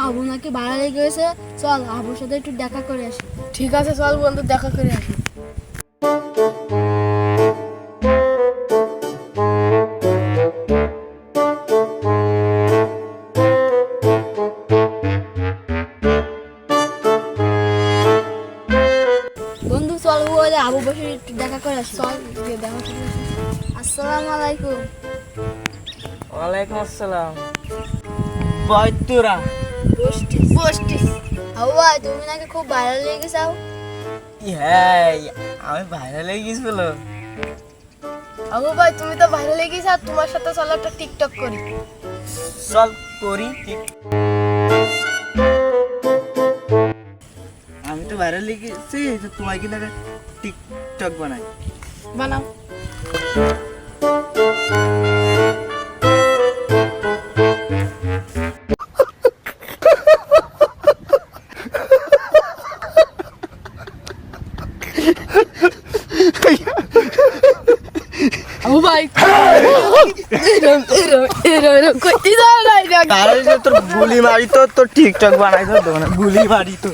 আবু নাকি ভাড়া লেগে গেছে, চল আবুর সাথে একটু দেখা করে আসি। ঠিক আছে চল বন্ধু, দেখা করে আসি। বন্ধু চল বলে আবু বসে একটু দেখা করে আসি। চল গিয়ে দেখা করে আসি। আসসালামু আলাইকুম। ওয়ালাইকুম আসসালাম। বয় তোরা বসতিস। আবু ভাই তুমি নাকি খুব ভাইরাল লেগে গেছাও। হ্যাঁ, আমি ভাইরাল হয়ে গেছিল। আবু ভাই তুমি তো বাইরে লেগেছ, আর তোমার সাথে চলো একটা টিকটক করি। চল করি। আমি তো ভাইরাল হয়ে গেছি, তো তোমায় কি না টিকটক বানাই। বানাও। আবু ভাই এরম এরম এরম এরম করতে যাও না, তাহলে যে তোর গুলি মারি তো তোর টিকটক বানাই তো না, গুলি মারি তো।